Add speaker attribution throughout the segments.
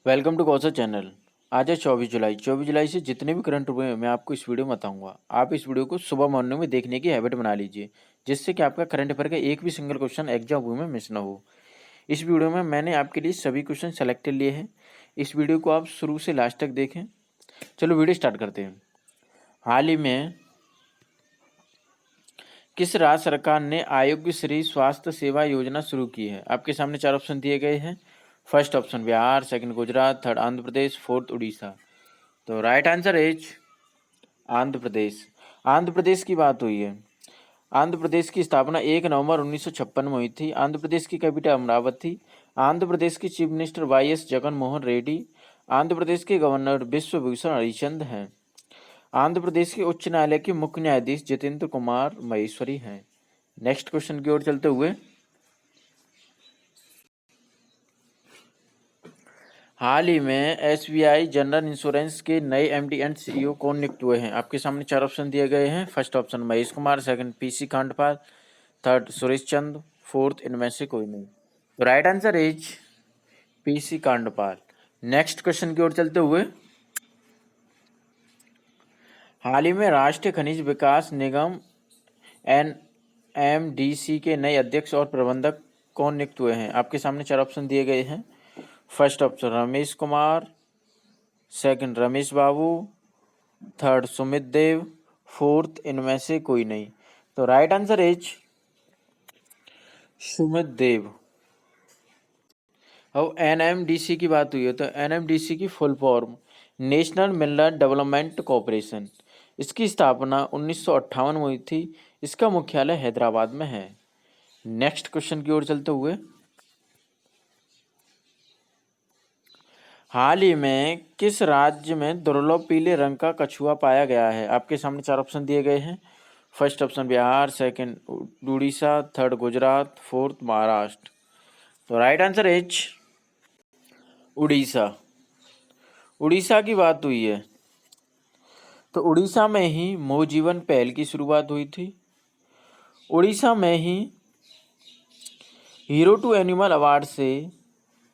Speaker 1: Welcome to Kaushal channel. आज है 24 जुलाई। 24 जुलाई से जितने भी करंट हुए हैं मैं आपको इस वीडियो में बताऊंगा। आप इस वीडियो को सुबह मॉर्निंग में देखने की हैबिट बना लीजिए, जिससे कि आपका करंट अफेयर का एक भी सिंगल क्वेश्चन एग्जाम हुए में मिस ना हो। इस वीडियो में मैंने आपके लिए सभी क्वेश्चन सेलेक्टेड लिए हैं। इस वीडियो को आप शुरू से लास्ट तक देखें। चलो वीडियो स्टार्ट करते हैं। हाल ही में किस राज्य सरकार ने आरोग्य श्री स्वास्थ्य सेवा योजना शुरू की है? आपके सामने 4 ऑप्शन दिए गए हैं। First option Bihar, second Gujarat, third Andhra Pradesh, fourth Orissa. तो right answer is Andhra Pradesh. Andhra Pradesh की बात हुई है। आंध्र प्रदेश की स्थापना 1 नवंबर 1956 में हुई थी। आंध्र प्रदेश की कैपिटल अमरावती। आंध्र प्रदेश के चीफ मिनिस्टर वाई.एस. जगन मोहन रेड्डी। आंध्र प्रदेश के गवर्नर विश्वभूषण हरिचंद हैं। आंध्र प्रदेश के उच्च न्यायालय के मुख्य न्यायाधीश जितेंद्र कुमार महेश्वरी हैं। नेक्स्ट क्वेश्चन की ओर चलते हुए, हाल ही में एसबीआई जनरल इंश्योरेंस के नए एमडी एंड सीईओ कौन नियुक्त हुए हैं? आपके सामने 4 ऑप्शन दिए गए हैं। First option Mahesh Kumar, second PC Kandpal, third Suresh Chand, fourth इनमें से कोई नहीं। तो right answer is PC Kandpal. Next question की ओर चलते हुए, हाल ही में राष्ट्रीय खनिज विकास निगम एनएमडीसी के नए अध्यक्ष और प्रबंधक कौन नियुक्त हुए हैं? आपके सामने 4 ऑप्शन दिए गए हैं। First option Ramesh Kumar, second Ramesh Babu, third Sumit Dev, fourth इनमें से कोई नहीं। तो right answer is Sumit Dev. अब एनएमडीसी की बात हुई है तो एनएमडीसी की full form National Mineral Development Corporation. इसकी स्थापना 1958 में हुई थी। इसका मुख्यालय हैदराबाद में है। नेक्स्ट क्वेश्चन की ओर चलते हुए, हाल ही में किस राज्य में दुर्लभ पीले रंग का कछुआ पाया गया है? आपके सामने 4 ऑप्शन दिए गए हैं। First option Bihar, second Orissa, third Gujarat, fourth Maharashtra. तो right answer is Orissa. Orissa की बात हुई है तो उड़ीसा में ही मोह जीवन पहल की शुरुआत हुई थी। उड़ीसा में ही हीरो टू एनिमल अवार्ड से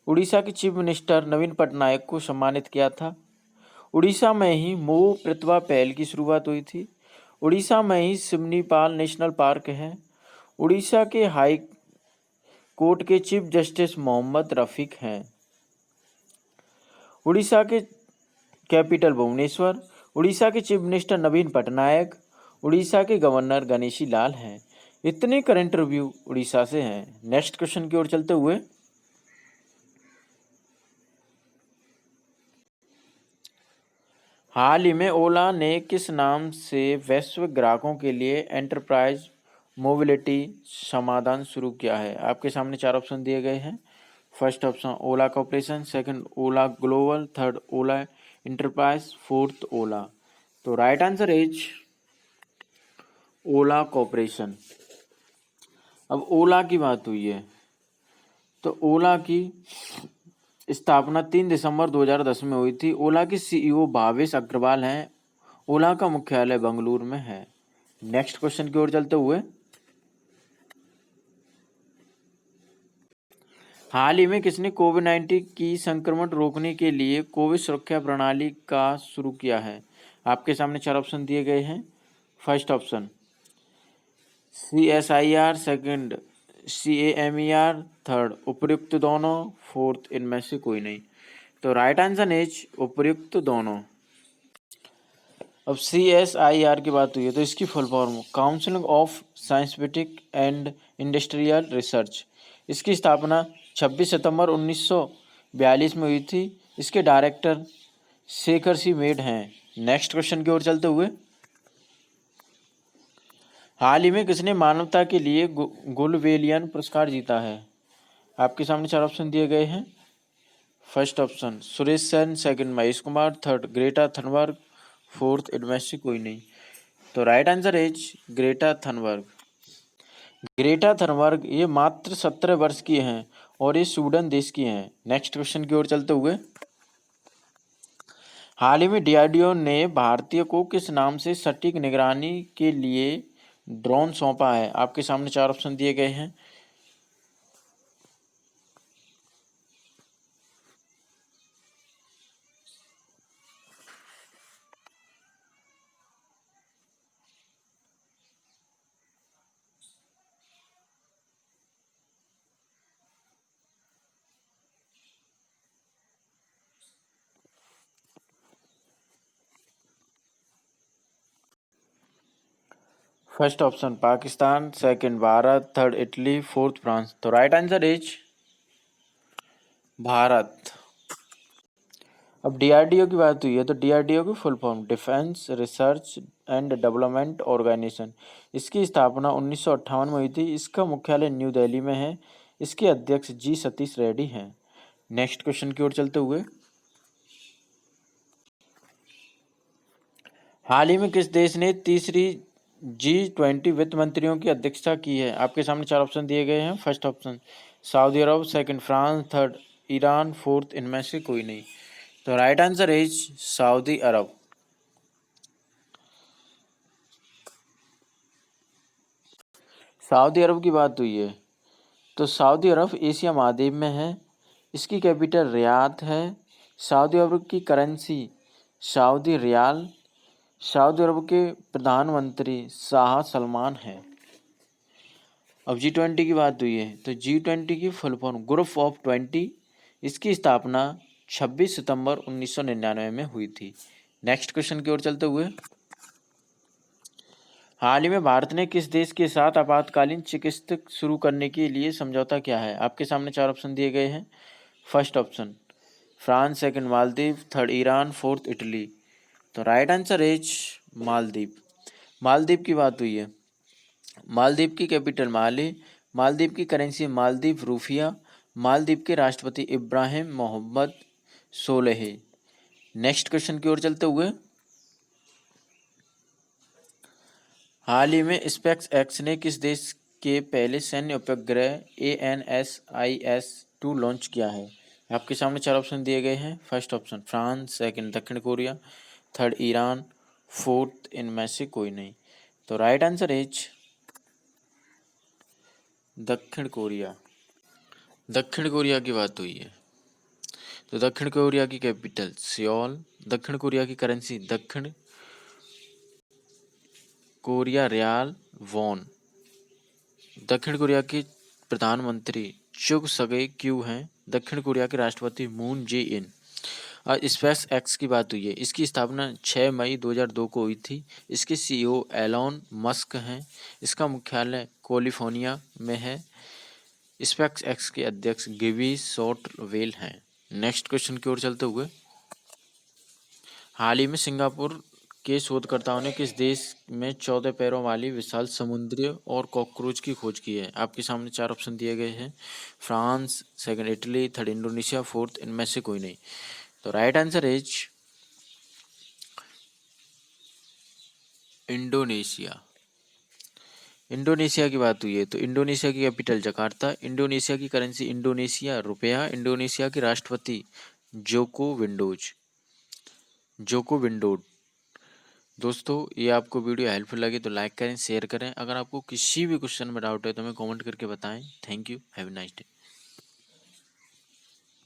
Speaker 1: उड़ीसा के चीफ मिनिस्टर नवीन पटनायक को सम्मानित किया था। उड़ीसा में ही मोह प्रतिभा पहल की शुरुआत हुई थी। उड़ीसा में ही सिमनीपाल नेशनल पार्क है। उड़ीसा के हाई कोर्ट के चीफ जस्टिस मोहम्मद रफीक हैं। उड़ीसा के कैपिटल भुवनेश्वर। उड़ीसा के चीफ मिनिस्टर नवीन पटनायक। उड़ीसा के गवर्नर गणेशी लाल हैं। इतने करंट रिव्यू उड़ीसा से हैं। नेक्स्ट क्वेश्चन की ओर चलते हुए, हाल ही में ओला ने किस नाम से वैश्विक ग्राहकों के लिए एंटरप्राइज मोबिलिटी समाधान शुरू किया है? आपके सामने 4 ऑप्शन दिए गए हैं। फर्स्ट ऑप्शन ओला कॉर्पोरेशन, सेकंड ओला ग्लोबल, थर्ड ओला इंटरप्राइज, फोर्थ ओला। तो right answer is Ola corporation. अब ओला की बात हुई है तो ओला की स्थापना 3 दिसंबर 2010 में हुई थी। ओला के सीईओ भावेश अग्रवाल हैं। ओला का मुख्यालय बेंगलुरु में है। नेक्स्ट क्वेश्चन की ओर चलते हुए, हाल ही में किसने कोविड-19 की संक्रमण रोकने के लिए कोविड सुरक्षा प्रणाली का शुरू किया है? आपके सामने 4 ऑप्शन दिए गए हैं। First option CSIR, second CAMER, third उपयुक्त दोनों, फोर्थ इनमें से कोई नहीं। तो राइट आंसर इज उपयुक्त दोनों। अब CSIR की बात हुई है तो इसकी full form council of scientific and industrial research. इसकी स्थापना 26 सितंबर 1942 में हुई थी। इसके डायरेक्टर शेखर सी मेड हैं। नेक्स्ट क्वेश्चन की ओर चलते हुए, हाल ही में किसने मानवता के लिए गुलवेलियन पुरस्कार जीता है? आपके सामने 4 ऑप्शन दिए गए हैं। First option Suresh Sen, second Mahesh Kumar, third Greta Thunberg, fourth इनमें से कोई नहीं। तो right answer is Greta Thunberg. Greta Thunberg ये मात्र 17 वर्ष की हैं और ये स्वीडन देश की हैं। नेक्स्ट क्वेश्चन की ओर चलते हुए, हाल ही में डीआरडीओ ने भारतीय को किस नाम से सटीक निगरानी के लिए ड्रोन सौंपा है? आपके सामने 4 ऑप्शन दिए गए हैं। First option Pakistan, second Bharat, third Italy, fourth France. तो राइट आंसर इज भारत। अब डीआरडीओ की बात हुई है तो डीआरडीओ की full form defence research and development organisation. इसकी स्थापना 1958 में हुई थी। इसका मुख्यालय न्यू दिल्ली में है। इसके अध्यक्ष जी सतीश रेड्डी हैं। नेक्स्ट क्वेश्चन की ओर चलते हुए, हाल ही में किस देश ने तीसरी G20 वित्त मंत्रियों की अध्यक्षता की है? आपके सामने चार ऑप्शन दिए गए हैं। First option Saudi Arabia, second France, third Iran, fourth इनमें से कोई नहीं। तो right answer is Saudi Arabia. Saudi Arabia की बात हुई है तो सऊदी अरब एशिया महाद्वीप में है। इसकी कैपिटल रियाद है। सऊदी अरब की करेंसी सऊदी रियाल। सऊदी अरब के प्रधानमंत्री शाह सलमान हैं। अब G20 की बात हुई है तो G20 की फुल फॉर्म ग्रुप ऑफ 20। इसकी स्थापना 26 सितंबर 1999 में हुई थी। नेक्स्ट क्वेश्चन की ओर चलते हुए, हाल ही में भारत ने किस देश के साथ आपातकालीन चिकित्सा शुरू करने के लिए समझौता किया है? आपके सामने चार ऑप्शन दिए गए हैं। First option France, second Maldives, third Iran, fourth Italy. तो right answer is Maldives. Maldives की बात हुई है। मालदीव की कैपिटल माले। मालदीव की करेंसी मालदीव रूफिया। मालदीव के राष्ट्रपति इब्राहिम मोहम्मद सोलेह। नेक्स्ट क्वेश्चन की ओर चलते हुए, हाल ही में स्पेस एक्स ने किस देश के पहले सैन्य उपग्रह ANSIS-2 लॉन्च किया है? आपके सामने चार ऑप्शन दिए गए हैं। फर्स्ट ऑप्शन फ्रांस, सेकंड दक्षिण कोरिया, थर्ड ईरान, फोर्थ इनमें से कोई नहीं। तो राइट आंसर इज दक्षिण कोरिया। दक्षिण कोरिया की बात हुई है तो दक्षिण कोरिया की कैपिटल सियोल। दक्षिण कोरिया की करेंसी दक्षिण कोरिया रियाल वॉन। दक्षिण कोरिया के प्रधानमंत्री चुग सगे क्यू हैं। दक्षिण कोरिया के राष्ट्रपति मून जे इन। और स्पेस एक्स की बात हुई है। इसकी स्थापना 6 मई 2002 को हुई थी। इसके CEO एलॉन मस्क हैं। इसका मुख्यालय कैलिफोर्निया में है। स्पेस एक्स के अध्यक्ष गिवी शॉर्टवेल हैं। नेक्स्ट क्वेश्चन की ओर चलते हुए, हाल ही में सिंगापुर के शोधकर्ताओं ने किस देश में 14 पैरों वाली विशाल समुद्री और कॉकरोच की खोज की है? आपके सामने चार ऑप्शन दिए गए हैं। France, second Italy, third Indonesia, fourth इनमें से कोई नहीं। तो right answer is Indonesia. Indonesia की बात हुई है तो इंडोनेशिया की कैपिटल जकार्ता। इंडोनेशिया की करेंसी इंडोनेशिया रुपया। इंडोनेशिया के राष्ट्रपति जोको विंडोड। दोस्तों, ये आपको वीडियो हेल्पफुल लगी तो लाइक करें, शेयर करें। अगर आपको किसी भी क्वेश्चन में डाउट है तो हमें कमेंट करके बताएं। Thank you. Have a nice day.